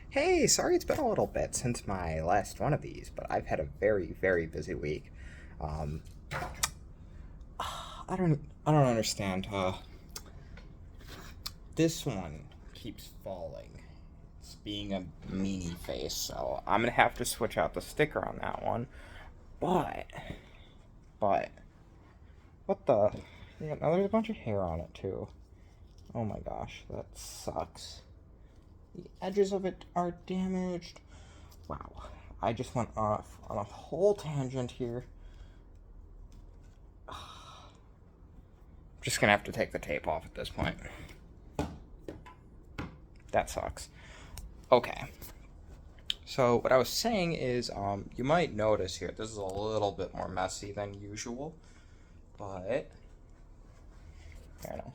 Hey, sorry it's been a little bit since my last one of these, but I've had a very, very busy week. Um, I don't understand. This one keeps falling. It's being a meanie face, so I'm gonna have to switch out the sticker on that one. But, but, what the? Yeah, now there's a bunch of hair on it too. Oh my gosh, that sucks. The edges of it are damaged. Wow, I just went off on a whole tangent here. I'm just gonna have to take the tape off at this point. That sucks. Okay. So what I was saying is, you might notice here, this is a little bit more messy than usual, but I don't know.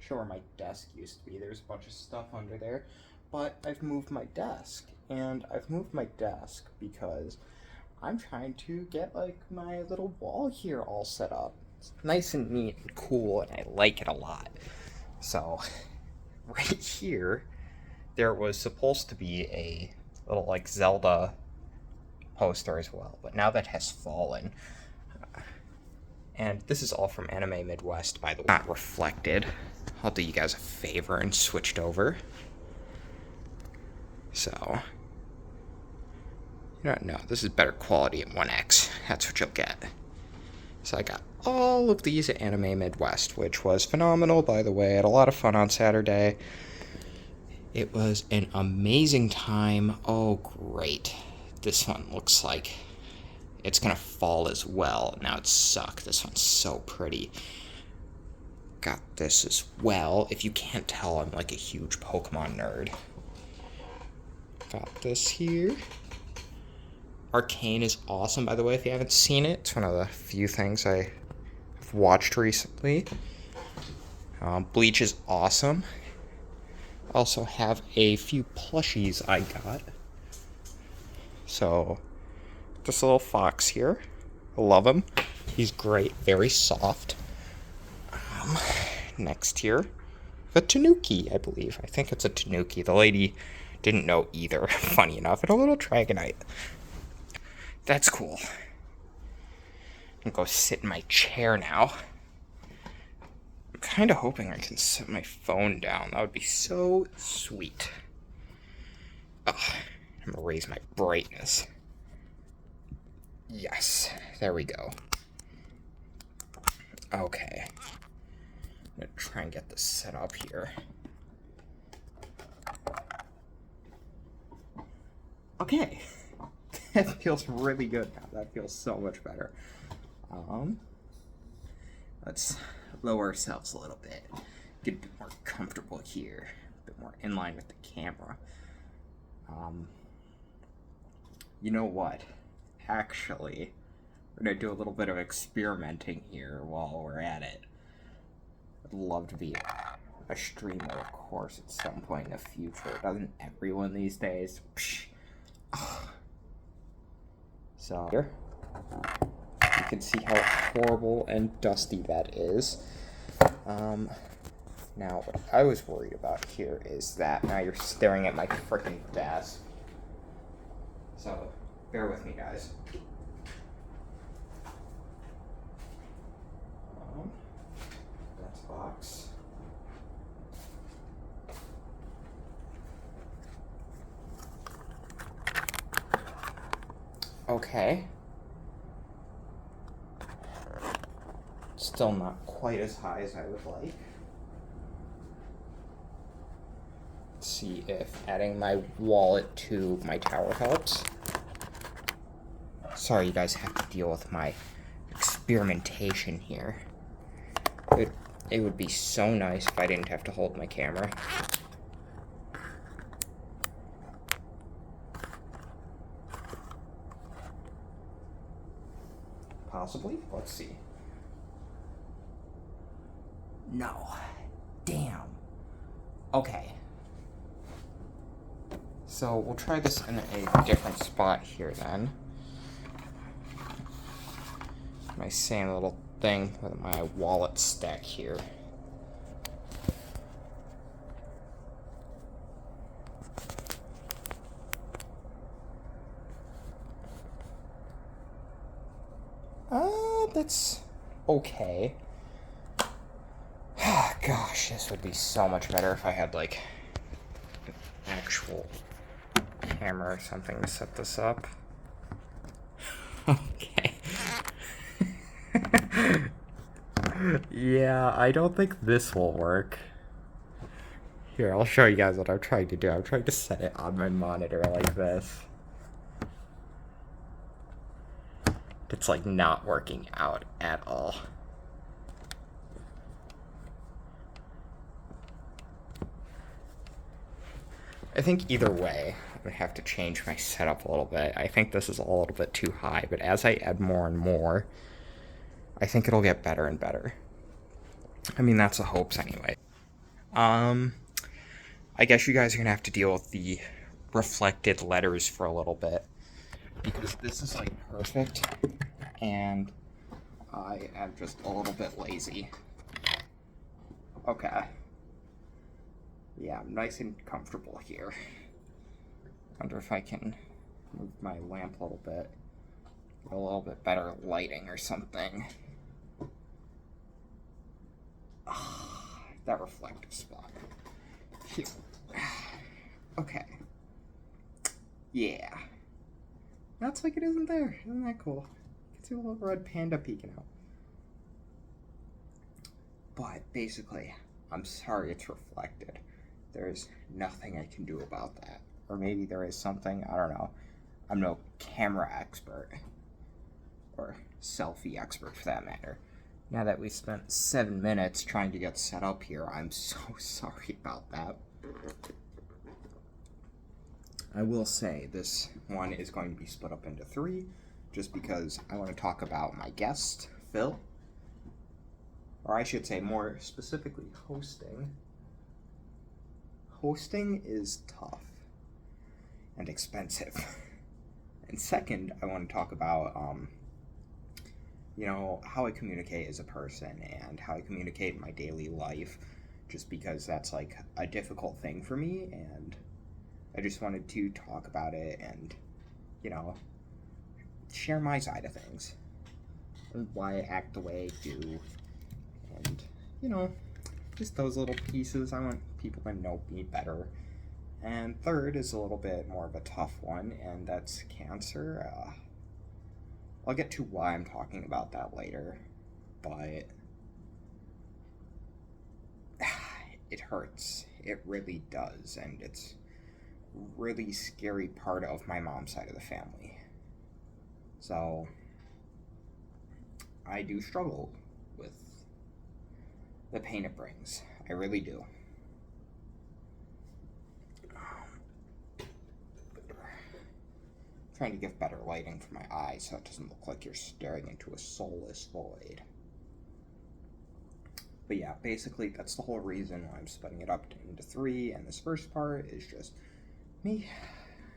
Show where my desk used to be. There's a bunch of stuff under there, but I've moved my desk, and I've moved my desk because I'm trying to get like my little wall here all set up. It's nice and neat and cool, and I like it a lot. So right here, there was supposed to be a little like Zelda poster as well, but now that has fallen. And this is all from Anime Midwest, by the way. Not reflected. I'll do you guys a favor and switched over. So, you don't know, this is better quality at 1x. That's what you'll get. So I got all of these at Anime Midwest, which was phenomenal, by the way. I had a lot of fun on Saturday. It was an amazing time. Oh, great. This one looks like it's gonna fall as well. Now it sucks. This one's so pretty. Got this as well. If you can't tell, I'm like a huge Pokemon nerd. Got this here. Arcane is awesome, by the way, if you haven't seen it. It's one of the few things I've watched recently. Bleach is awesome. Also have a few plushies I got. So, this little fox here. I love him. He's great. Very soft. Next here, the Tanuki, I believe. I think it's a Tanuki. The lady didn't know either, funny enough. And a little Dragonite. That's cool. I'm gonna go sit in my chair now. I'm kind of hoping I can set my phone down. That would be so sweet. Ugh, I'm gonna raise my brightness. Yes, there we go. Okay. I'm gonna try and get this set up here. Okay. That feels really good now. That feels so much better. Let's lower ourselves a little bit. Get a bit more comfortable here. A bit more in line with the camera. You know what? Actually, we're gonna do a little bit of experimenting here while we're at it. I'd love to be a streamer, of course, at some point in the future. Doesn't everyone these days? Psh. So here, you can see how horrible and dusty that is. Now, what I was worried about here is that now you're staring at my freaking desk. So, bear with me, guys. That's box. Okay. Still not quite as high as I would like. Let's see if adding my wallet to my tower helps. Sorry, you guys have to deal with my experimentation here. It would be so nice if I didn't have to hold my camera. Possibly? Let's see. No. Damn. Okay. So we'll try this in a different spot here then. My same little thing with my wallet stack here. that's okay. Gosh, this would be so much better if I had, like, an actual camera or something to set this up. Okay. Yeah, I don't think this will work. Here, I'll show you guys what I'm trying to do. I'm trying to set it on my monitor like this. It's, like, not working out at all. I think either way, I'm going to have to change my setup a little bit. I think this is a little bit too high, but as I add more and more, I think it'll get better and better. I mean, that's the hopes anyway. I guess you guys are going to have to deal with the reflected letters for a little bit, because this is, like, perfect, and I am just a little bit lazy. Okay. Yeah, I'm nice and comfortable here. Wonder if I can move my lamp a little bit. Get a little bit better lighting or something. That reflective spot. Here. Okay. Yeah. That's like it isn't there. Isn't that cool? You can see a little red panda peeking out. But basically, I'm sorry it's reflected. There's nothing I can do about that. Or maybe there is something, I don't know. I'm no camera expert. Or selfie expert for that matter. Now that we spent 7 minutes trying to get set up here, I'm so sorry about that. I will say this one is going to be split up into 3, just because I want to talk about my guest, Phil. Or I should say more specifically, hosting. Hosting is tough and expensive. And second, I want to talk about, how I communicate as a person and how I communicate in my daily life, just because that's, like, a difficult thing for me, and I just wanted to talk about it and, share my side of things and why I act the way I do, and, just those little pieces. I want people to know me better. And third is a little bit more of a tough one, and that's cancer. I'll get to why I'm talking about that later, but it hurts. It really does, and it's a really scary part of my mom's side of the family. So I do struggle with the pain it brings. I really do. Trying to give better lighting for my eyes so it doesn't look like you're staring into a soulless void. But yeah, basically that's the whole reason why I'm splitting it up into 3, and this first part is just me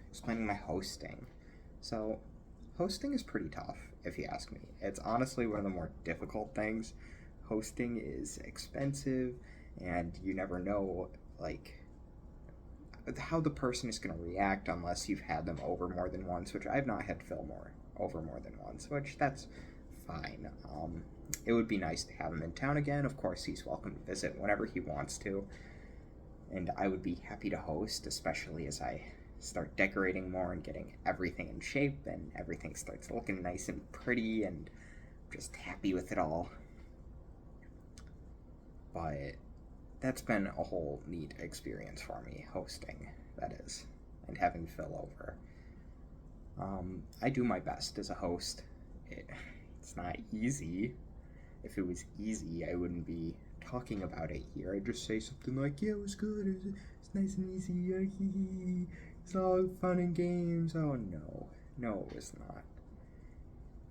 explaining my hosting. So, hosting is pretty tough, if you ask me. It's honestly one of the more difficult things. Hosting is expensive, and you never know, how the person is going to react unless you've had them over more than once, which I've not had Phil over more than once, which that's fine. It would be nice to have him in town again. Of course, he's welcome to visit whenever he wants to, and I would be happy to host, especially as I start decorating more and getting everything in shape and everything starts looking nice and pretty, and just happy with it all. But that's been a whole neat experience for me, hosting, that is, and having Phil over. I do my best as a host. It's not easy. If it was easy, I wouldn't be talking about it here. I'd just say something like, yeah, it was good, it's nice and easy, it's all fun and games. Oh, no, it was not.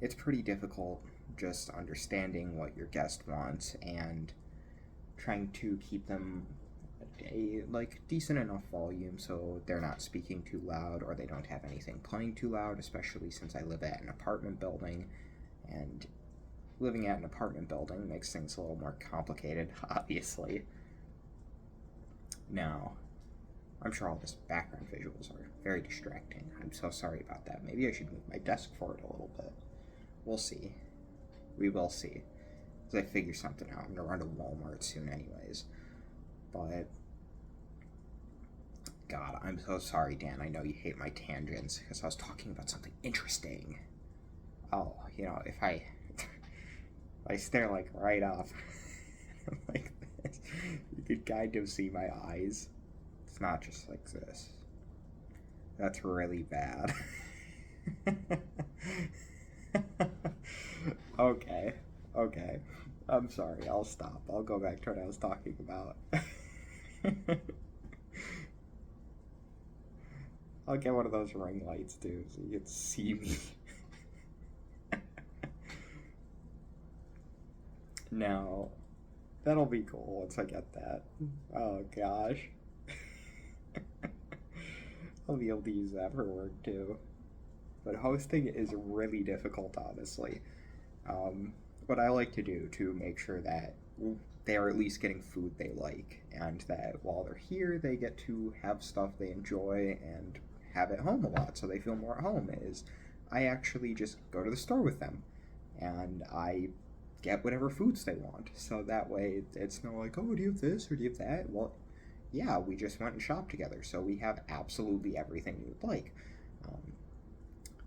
It's pretty difficult just understanding what your guest wants and trying to keep them a decent enough volume so they're not speaking too loud or they don't have anything playing too loud, especially since I live at an apartment building, and living at an apartment building makes things a little more complicated, obviously. Now, I'm sure all this background visuals are very distracting. I'm so sorry about that. Maybe I should move my desk forward a little bit. We'll see. We will see. As I figure something out. I'm gonna run to Walmart soon anyways. But God, I'm so sorry, Dan. I know you hate my tangents because I was talking about something interesting. Oh, if I I stare like right off like this, you could kind of see my eyes. It's not just like this. That's really bad. Okay, okay. I'm sorry. I'll stop. I'll go back to what I was talking about. I'll get one of those ring lights too, so you can see me. Now, that'll be cool once I get that. Oh gosh. I'll be able to use that for work too. But hosting is really difficult, honestly. What I like to do to make sure that they are at least getting food they like, and that while they're here, they get to have stuff they enjoy and have at home a lot so they feel more at home, is I actually just go to the store with them and I get whatever foods they want. So that way it's not like, oh, do you have this or do you have that? Well, yeah, we just went and shopped together, so we have absolutely everything we would like. Um,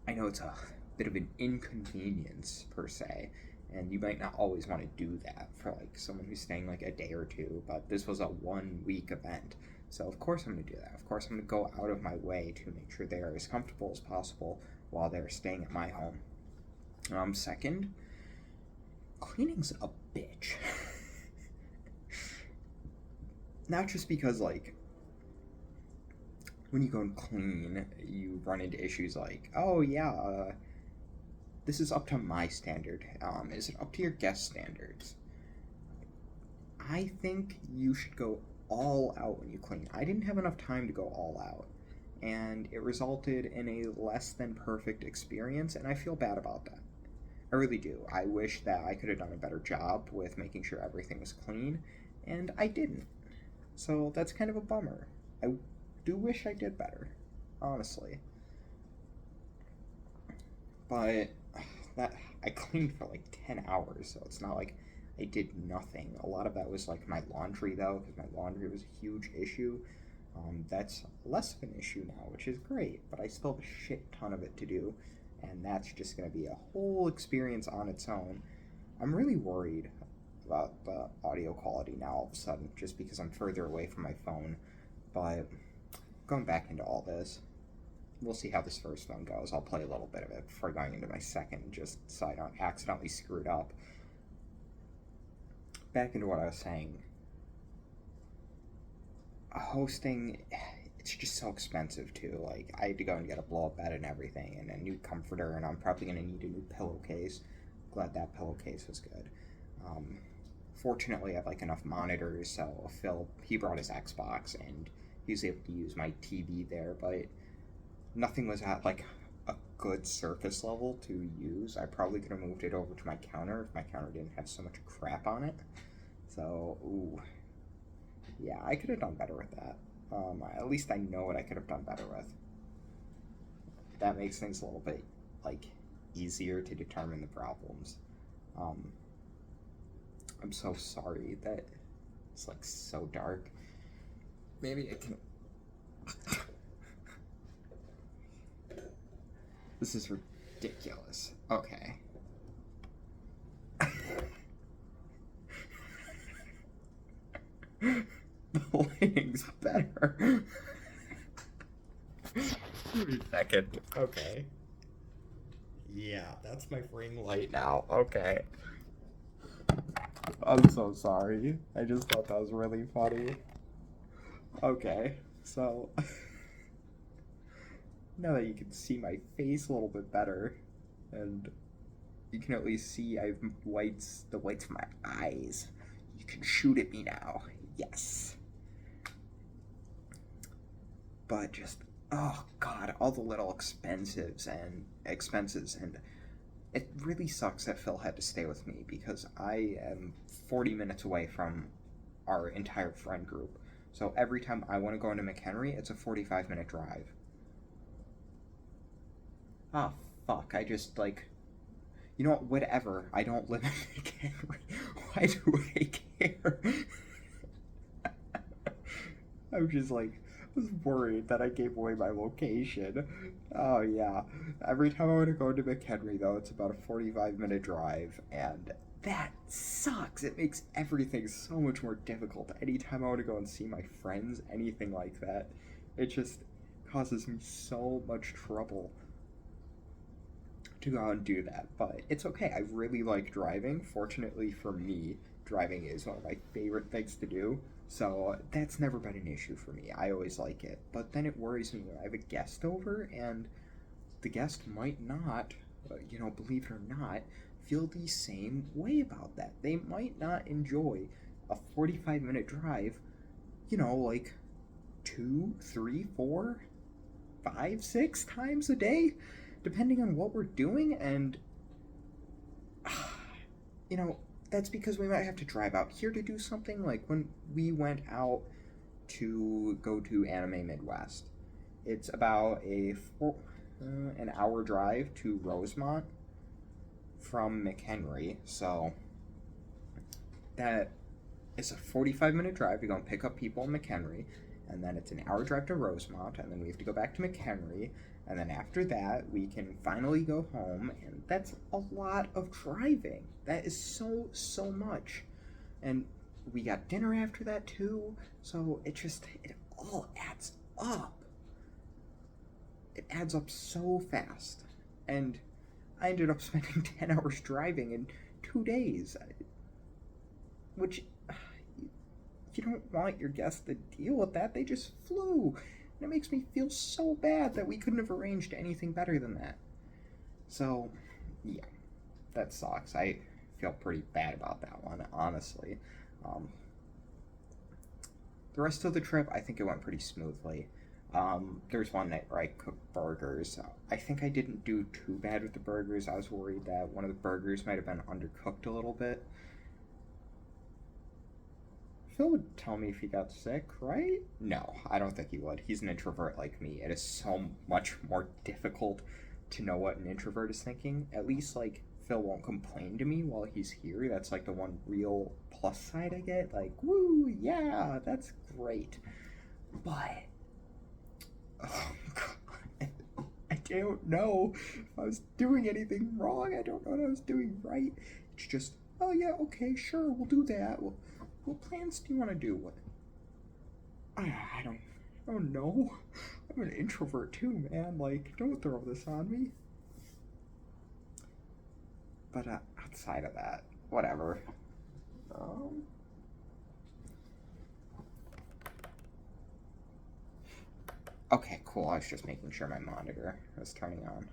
I know it's a bit of an inconvenience per se, and you might not always want to do that for like someone who's staying like a day or two, but this was a 1 week event. So of course I'm going to do that. Of course I'm going to go out of my way to make sure they are as comfortable as possible while they're staying at my home. Second, cleaning's a bitch. Not just because, like, when you go and clean, you run into issues like, oh yeah, this is up to my standard. Is it up to your guest standards? I think you should go all out when you clean. I didn't have enough time to go all out, and it resulted in a less than perfect experience, and I feel bad about that. I really do. I wish that I could have done a better job with making sure everything was clean, and I didn't. So that's kind of a bummer. I do wish I did better, honestly. But that I cleaned for like 10 hours, so it's not like I did nothing. A lot of that was like my laundry, though, because my laundry was a huge issue. That's less of an issue now, which is great, but I still have a shit ton of it to do, and that's just going to be a whole experience on its own. I'm really worried about the audio quality now all of a sudden, just because I'm further away from my phone. But going back into all this, we'll see how this first one goes. I'll play a little bit of it before going into my second, just so I don't accidentally screw it up. Back into what I was saying. Hosting, it's just so expensive too. Like, I had to go and get a blow-up bed and everything, and a new comforter, and I'm probably going to need a new pillowcase. Glad that pillowcase was good. Fortunately, I have like enough monitors, so Phil, he brought his Xbox, and he was able to use my TV there, but nothing was at like a good surface level to use. I probably could have moved it over to my counter if my counter didn't have so much crap on it. So, ooh. Yeah, I could have done better with that. At least I know what I could have done better with. That makes things a little bit, like, easier to determine the problems. I'm so sorry that it's, like, so dark. Maybe I can... This is ridiculous. Okay. The lighting's better. Give me a second. Okay. Yeah, that's my ring light now. Okay. I'm so sorry. I just thought that was really funny. Okay, so now that you can see my face a little bit better, and you can at least see I have the whites of my eyes. You can shoot at me now. Yes. But just, oh god, all the little expenses, and it really sucks that Phil had to stay with me, because I am 40 minutes away from our entire friend group. So every time I want to go into McHenry, it's a 45-minute drive. Ah, fuck, I just, like... You know what? Whatever. I don't live in McHenry. Why do I care? I'm just like, I was worried that I gave away my location. Oh, yeah. Every time I want to go to McHenry, though, it's about a 45-minute drive, and that sucks. It makes everything so much more difficult. Anytime I want to go and see my friends, anything like that, it just causes me so much trouble to go out and do that. But it's okay. I really like driving. Fortunately for me, driving is one of my favorite things to do. So that's never been an issue for me. I always like it. But then it worries me when I have a guest over and the guest might not, believe it or not, feel the same way about that. They might not enjoy a 45-minute drive, like two, three, four, five, six times a day, depending on what we're doing. And, you know, that's because we might have to drive out here to do something. Like when we went out to go to Anime Midwest, it's about an hour drive to Rosemont from McHenry. So that is a 45-minute drive to go and pick up people in McHenry, and then it's an hour drive to Rosemont, and then we have to go back to McHenry, and then after that we can finally go home, and that's a lot of driving. That is so much. And we got dinner after that too, so it all adds up. It adds up so fast. And I ended up spending 10 hours driving in 2 days, which you don't want your guests to deal with that. They just flew. And it makes me feel so bad that we couldn't have arranged anything better than that. So, yeah, that sucks. I feel pretty bad about that one, honestly. The rest of the trip, I think it went pretty smoothly. There's one night where I cooked burgers. I think I didn't do too bad with the burgers. I was worried that one of the burgers might have been undercooked a little bit. Phil would tell me if he got sick, right? No, I don't think he would. He's an introvert like me. It is so much more difficult to know what an introvert is thinking. At least, like, Phil won't complain to me while he's here. That's, like, the one real plus side I get. Like, woo, yeah, that's great. But, oh, God, I don't know if I was doing anything wrong. I don't know what I was doing right. It's just, oh, yeah, okay, sure, we'll do that. What plans do you want to do? I don't know. I'm an introvert too, man. Like, don't throw this on me. But outside of that, whatever. Okay, cool. I was just making sure my monitor was turning on.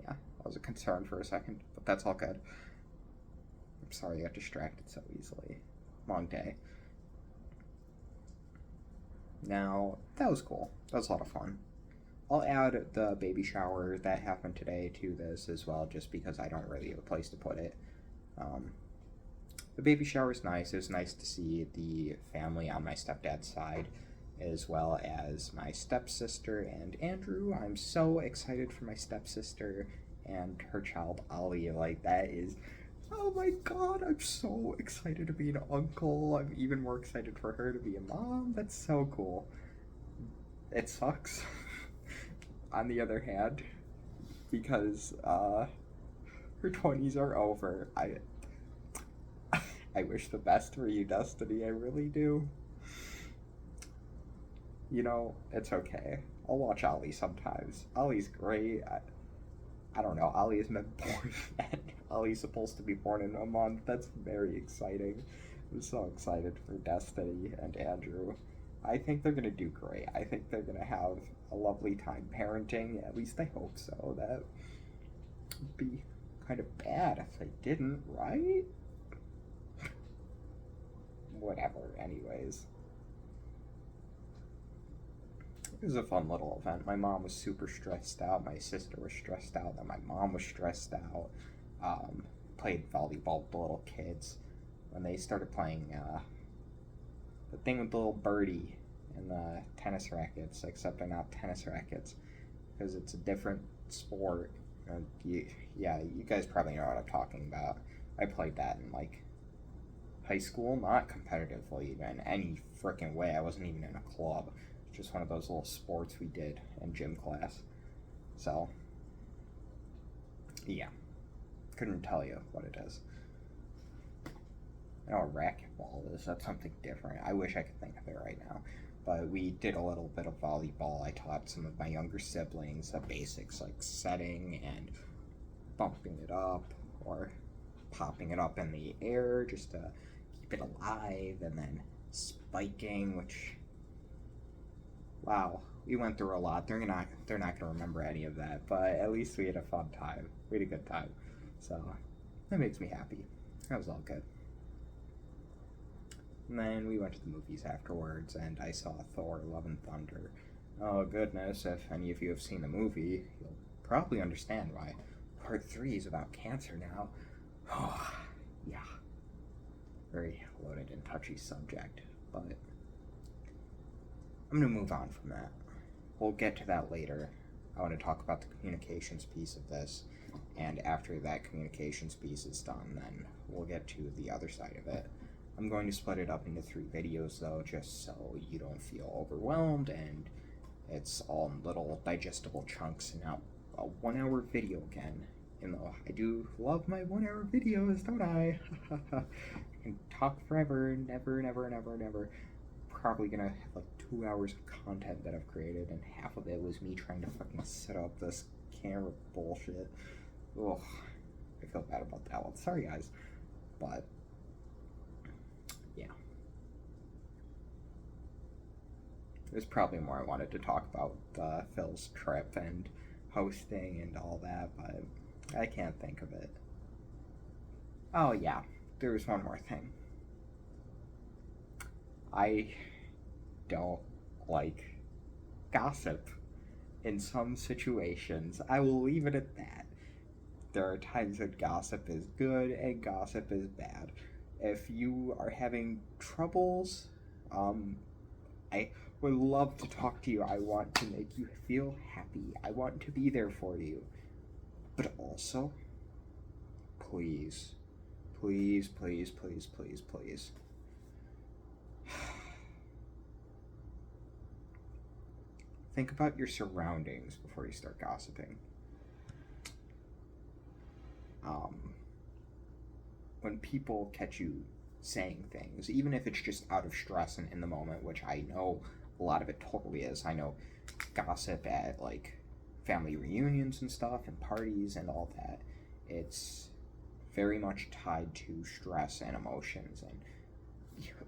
Yeah, I was a concern for a second, but that's all good. I'm sorry I got distracted so easily. Long day. Now, that was cool. That was a lot of fun. I'll add the baby shower that happened today to this as well, just because I don't really have a place to put it. The baby shower is nice. It was nice to see the family on my stepdad's side, as well as my stepsister and Andrew. I'm so excited for my stepsister and her child Ollie. Like, that is, oh my god, I'm so excited to be an uncle. I'm even more excited for her to be a mom. That's so cool. It sucks, on the other hand, because her 20s are over. I wish the best for you, Destiny. I really do. It's okay. I'll watch Ollie sometimes. Ollie's great. I don't know. Ollie isn't born yet. Ollie's supposed to be born in a month. That's very exciting. I'm so excited for Destiny and Andrew. I think they're gonna do great. I think they're gonna have a lovely time parenting. At least I hope so. That would be kind of bad if they didn't, right? Whatever, anyways. It was a fun little event. My mom was super stressed out. My sister was stressed out. Then my mom was stressed out. Played volleyball with the little kids. When they started playing the thing with the little birdie and the tennis rackets, except they're not tennis rackets because it's a different sport. Yeah, you guys probably know what I'm talking about. I played that in like high school, not competitively in any freaking way. I wasn't even in a club. It's just one of those little sports we did in gym class. So, yeah, couldn't tell you what it is. I know what racquetball is. That's something different. I wish I could think of it right now. But we did a little bit of volleyball. I taught some of my younger siblings the basics like setting and bumping it up or popping it up in the air just to keep it alive, and then spiking, which, wow, we went through a lot. They're not gonna remember any of that, but at least we had a fun time. We had a good time, so that makes me happy. That was all good. And then we went to the movies afterwards, and I saw Thor: Love and Thunder. Oh goodness, if any of you have seen the movie, you'll probably understand why part 3 is about cancer now. Oh, yeah. Very loaded and touchy subject, but I'm going to move on from that. We'll get to that later. I want to talk about the communications piece of this, and after that communications piece is done, then we'll get to the other side of it. I'm going to split it up into 3 videos though, just so you don't feel overwhelmed, and it's all in little digestible chunks and not a 1-hour video again. Even though I do love my 1-hour videos, don't I? I can talk forever, never. Probably gonna have like 2 hours of content that I've created, and half of it was me trying to fucking set up this camera bullshit. Ugh, I feel bad about that one. Sorry guys, but yeah. There's probably more I wanted to talk about Phil's trip and hosting and all that, but I can't think of it. Oh yeah, there was one more thing. I don't like gossip in some situations. I will leave it at that. There are times that gossip is good and gossip is bad. If you are having troubles, I would love to talk to you. I want to make you feel happy. I want to be there for you. But also, please, please. Think about your surroundings before you start gossiping. When people catch you saying things, even if it's just out of stress and in the moment, which I know a lot of it totally is. I know gossip at like family reunions and stuff and parties and all that, it's very much tied to stress and emotions. And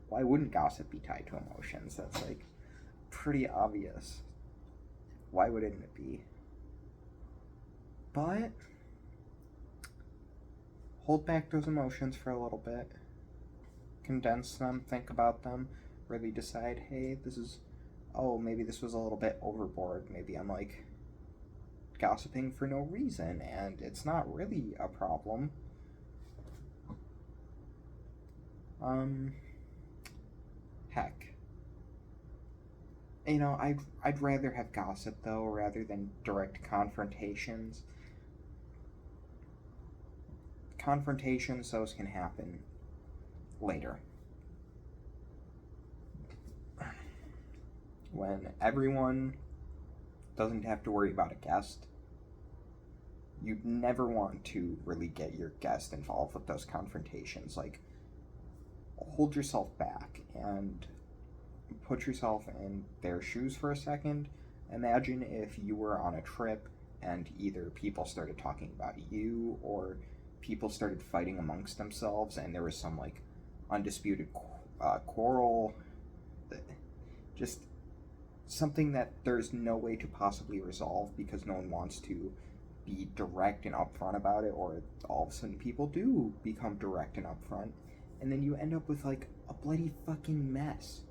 why wouldn't gossip be tied to emotions? That's like pretty obvious. Why wouldn't it be? But hold back those emotions for a little bit, condense them, think about them, really decide, hey, maybe this was a little bit overboard. Maybe I'm like gossiping for no reason and it's not really a problem. Heck. I'd rather have gossip though, rather than direct confrontations. Confrontations, those can happen later. When everyone doesn't have to worry about a guest, you never want to really get your guest involved with those confrontations. Like, hold yourself back and put yourself in their shoes for a second. Imagine if you were on a trip and either people started talking about you or people started fighting amongst themselves and there was some like undisputed quarrel, just something that there's no way to possibly resolve because no one wants to be direct and upfront about it, or all of a sudden people do become direct and upfront, and then you end up with like a bloody fucking mess,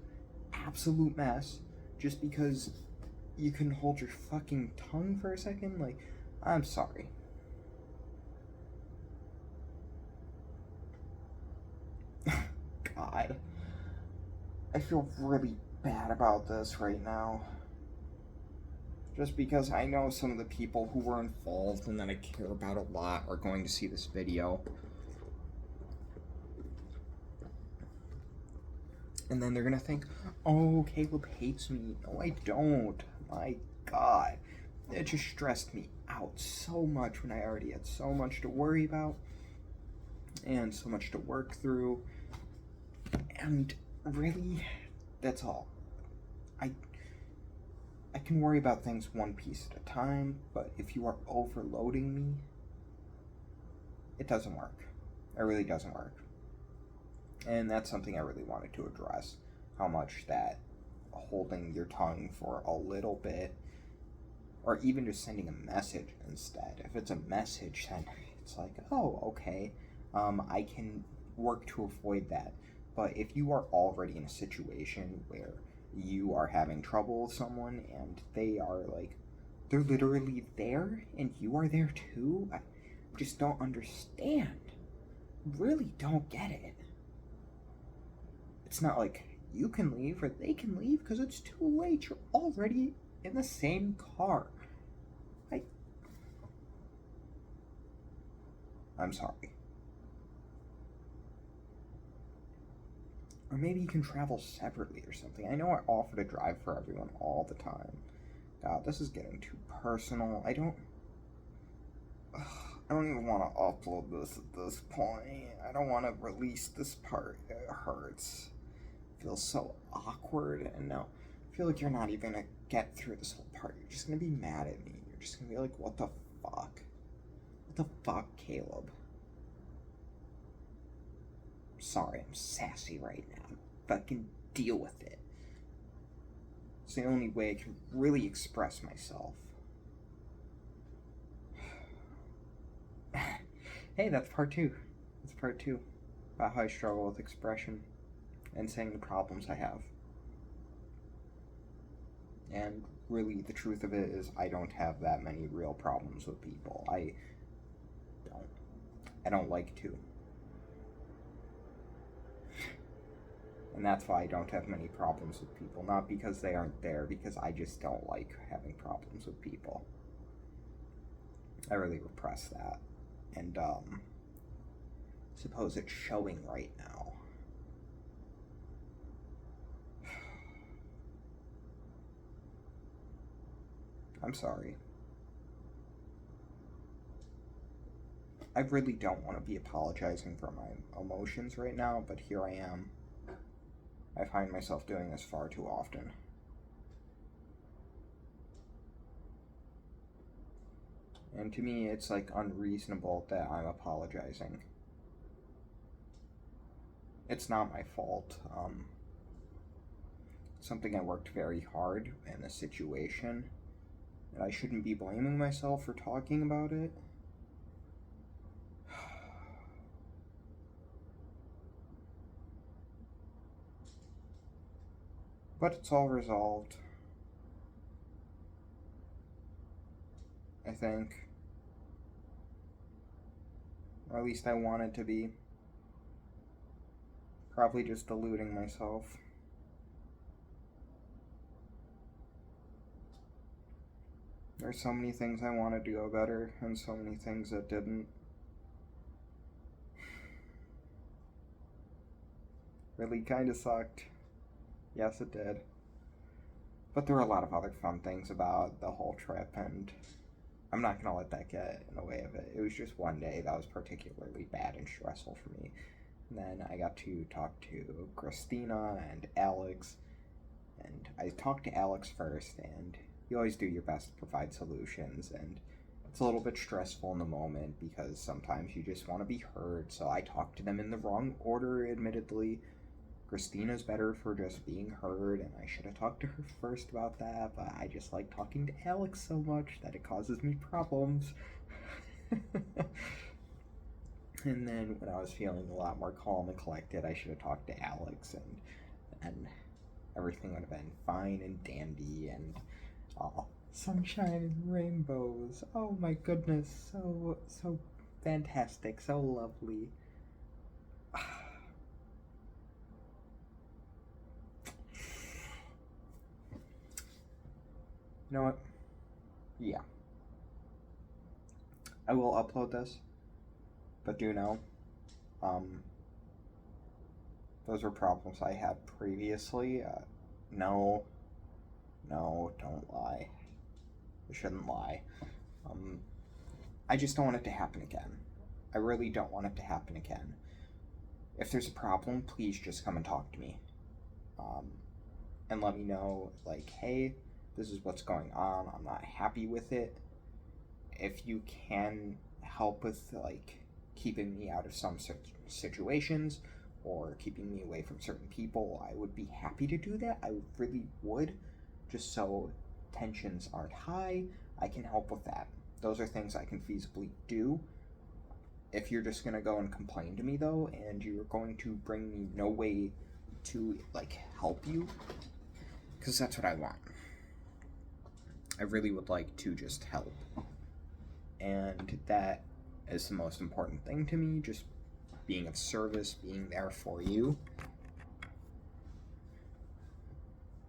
absolute mess, just because you can hold your fucking tongue for a second. Like, I'm sorry. God, I feel really bad about this right now. just because I know some of the people who were involved and that I care about a lot are going to see this video. And then they're gonna think, oh, Caleb hates me. No, I don't. My God. It just stressed me out so much when I already had so much to worry about and so much to work through. And really, that's all. I can worry about things one piece at a time, but if you are overloading me, it doesn't work. It really doesn't work. And that's something I really wanted to address. How much that holding your tongue for a little bit, or even just sending a message instead. If it's a message, then it's like, oh, okay, I can work to avoid that. But if you are already in a situation where you are having trouble with someone and they are like, they're literally there and you are there too, I just don't understand. Really don't get it. It's not like you can leave or they can leave because it's too late. You're already in the same car. I'm sorry. Or maybe you can travel separately or something. I know I offer to drive for everyone all the time. God, this is getting too personal. I don't even want to upload this at this point. I don't want to release this part. It hurts. It feels so awkward. And now I feel like you're not even going to get through this whole part. You're just going to be mad at me. You're just going to be like, what the fuck? What the fuck, Caleb? Sorry, I'm sassy right now. Fucking deal with it. It's the only way I can really express myself. Hey, that's part 2. That's part 2. About how I struggle with expression and saying the problems I have. And really, the truth of it is I don't have that many real problems with people. I don't like to. And that's why I don't have many problems with people. Not because they aren't there, because I just don't like having problems with people. I really repress that. And, suppose it's showing right now. I'm sorry. I really don't want to be apologizing for my emotions right now, but here I am. I find myself doing this far too often. And to me, it's like unreasonable that I'm apologizing. It's not my fault. Something I worked very hard in a situation, and I shouldn't be blaming myself for talking about it. But it's all resolved. I think. Or at least I want it to be. Probably just deluding myself. There's so many things I wanted to go better, and so many things that didn't. Really kinda sucked. Yes, it did. But there were a lot of other fun things about the whole trip, and I'm not gonna let that get in the way of it. It was just one day that was particularly bad and stressful for me. And then I got to talk to Christina and Alex, and I talked to Alex first, and you always do your best to provide solutions, and it's a little bit stressful in the moment because sometimes you just want to be heard, so I talked to them in the wrong order, admittedly. Christina's better for just being heard, and I should have talked to her first about that, but I just like talking to Alex so much that it causes me problems. And then when I was feeling a lot more calm and collected, I should have talked to Alex, and everything would have been fine and dandy, and sunshine and rainbows. Oh my goodness, so fantastic, so lovely. You know what? Yeah. I will upload this, but do know, um, those were problems I had previously. No, don't lie. I shouldn't lie. I just don't want it to happen again. I really don't want it to happen again. If there's a problem, please just come and talk to me. And let me know, like, hey, this is what's going on. I'm not happy with it. If you can help with, like, keeping me out of some situations or keeping me away from certain people, I would be happy to do that. I really would. Just so tensions aren't high, I can help with that. Those are things I can feasibly do. If you're just gonna go and complain to me, though, and you're going to bring me no way to, like, help you, because that's what I want. I really would like to just help. And that is the most important thing to me, just being of service, being there for you.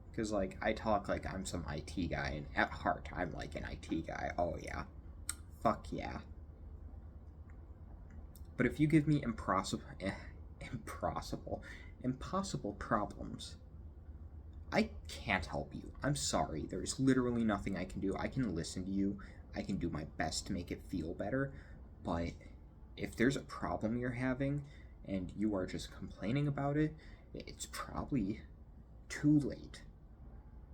Because, like, I talk like I'm some IT guy, and at heart, I'm like an IT guy. Oh, yeah. Fuck yeah. But if you give me impossible problems, I can't help you. I'm sorry. There's literally nothing I can do. I can listen to you. I can do my best to make it feel better. But if there's a problem you're having and you are just complaining about it, it's probably too late.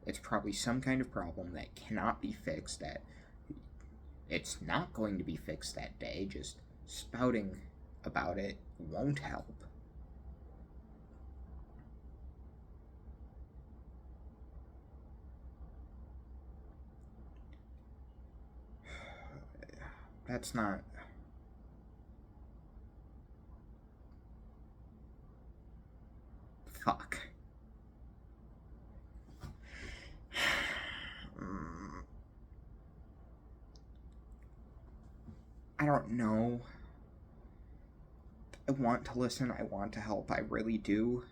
It's probably some kind of problem that cannot be fixed, that it's not going to be fixed that day. Just spouting about it won't help. That's not... Fuck. I don't know. I want to listen, I want to help, I really do.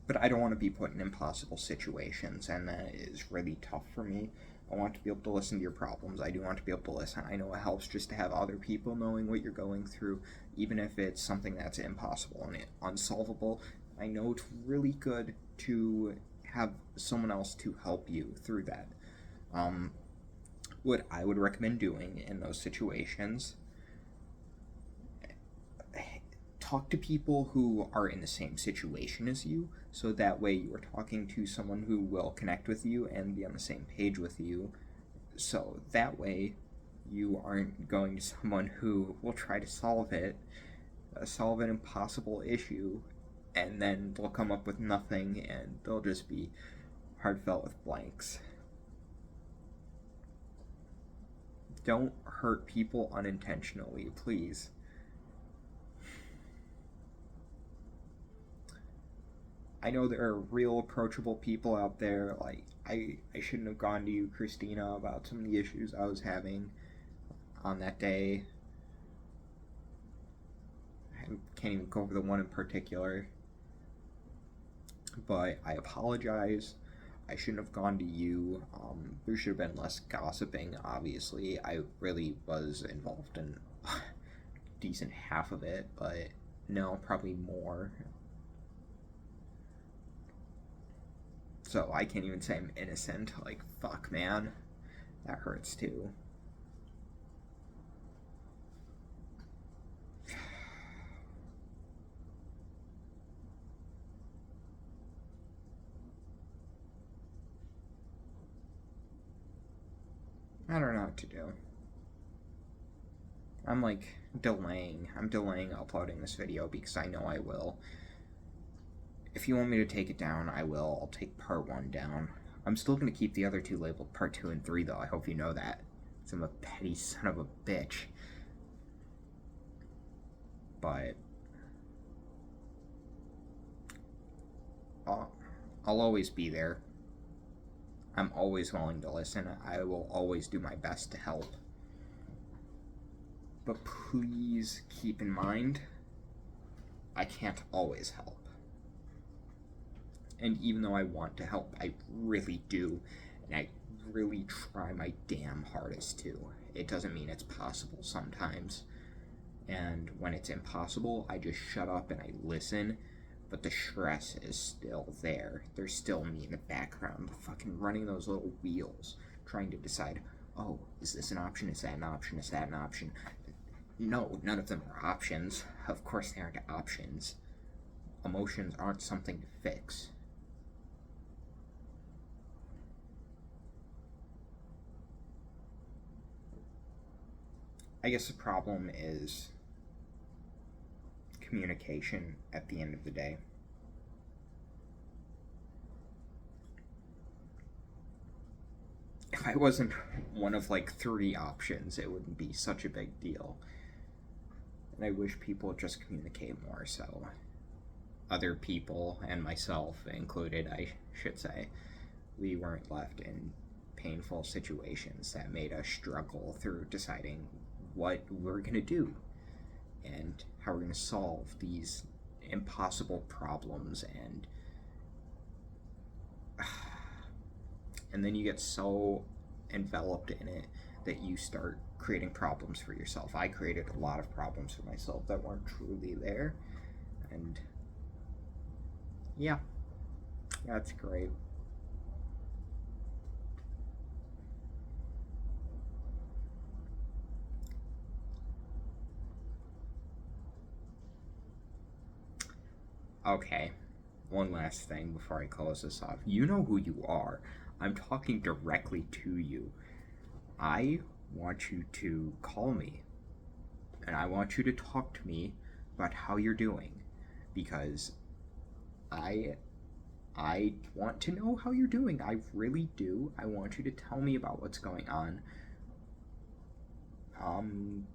But I don't want to be put in impossible situations, and that is really tough for me. I want to be able to listen to your problems. I do want to be able to listen. I know it helps just to have other people knowing what you're going through, even if it's something that's impossible and unsolvable. I know it's really good to have someone else to help you through that. What I would recommend doing in those situations, talk to people who are in the same situation as you, so that way you are talking to someone who will connect with you and be on the same page with you. So that way you aren't going to someone who will try to solve an impossible issue, and then they'll come up with nothing and they'll just be heartfelt with blanks. Don't hurt people unintentionally, please. I know there are real approachable people out there. Like, I shouldn't have gone to you, Christina, about some of the issues I was having on that day. I can't even go over the one in particular. But I apologize. I shouldn't have gone to you. There should have been less gossiping, obviously. I really was involved in a decent half of it, but no, probably more. So I can't even say I'm innocent. Like, fuck, man. That hurts too. I don't know what to do. I'm like delaying. I'm delaying uploading this video because I know I will. If you want me to take it down, I will. I'll take part 1 down. I'm still going to keep the other 2 labeled part 2 and 3, though. I hope you know that. Because I'm a petty son of a bitch. But I'll always be there. I'm always willing to listen. I will always do my best to help. But please keep in mind, I can't always help. And even though I want to help, I really do. and I really try my damn hardest to. It doesn't mean it's possible sometimes. And when it's impossible, I just shut up and I listen, but the stress is still there. There's still me in the background, fucking running those little wheels, trying to decide, oh, is this an option? Is that an option? Is that an option? No, none of them are options. Of course they aren't options. Emotions aren't something to fix. I guess the problem is communication at the end of the day. If I wasn't one of like 3 options, it wouldn't be such a big deal. And I wish people would just communicate more, so other people, and myself included, I should say, we weren't left in painful situations that made us struggle through deciding what we're going to do and how we're going to solve these impossible problems, and then you get so enveloped in it that you start creating problems for yourself. I created a lot of problems for myself that weren't truly there, and yeah, that's great. Okay, one last thing before I close this off. You know who you are. I'm talking directly to you. I want you to call me, and I want you to talk to me about how you're doing, because I I want to know how you're doing. I really do. I want you to tell me about what's going on. Um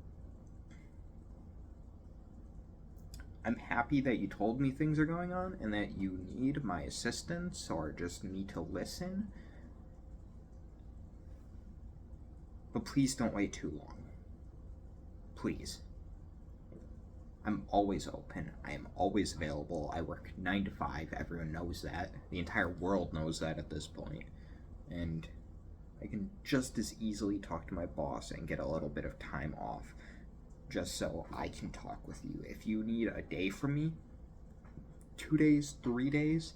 I'm happy that you told me things are going on and that you need my assistance or just me to listen. But please don't wait too long. Please. I'm always open. I am always available. I work 9 to 5. Everyone knows that. The entire world knows that at this point. And I can just as easily talk to my boss and get a little bit of time off just so I can talk with you. If you need a day from me, 2 days, 3 days,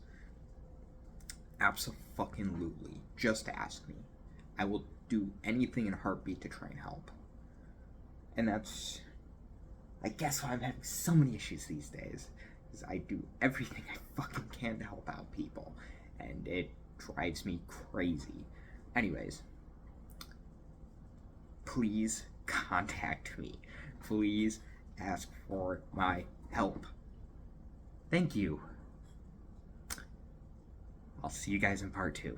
abso-fucking-lutely, just ask me. I will do anything in a heartbeat to try and help. And that's, I guess, why I'm having so many issues these days, is I do everything I fucking can to help out people, and it drives me crazy. Anyways, please contact me. Please ask for my help. Thank you. I'll see you guys in part 2.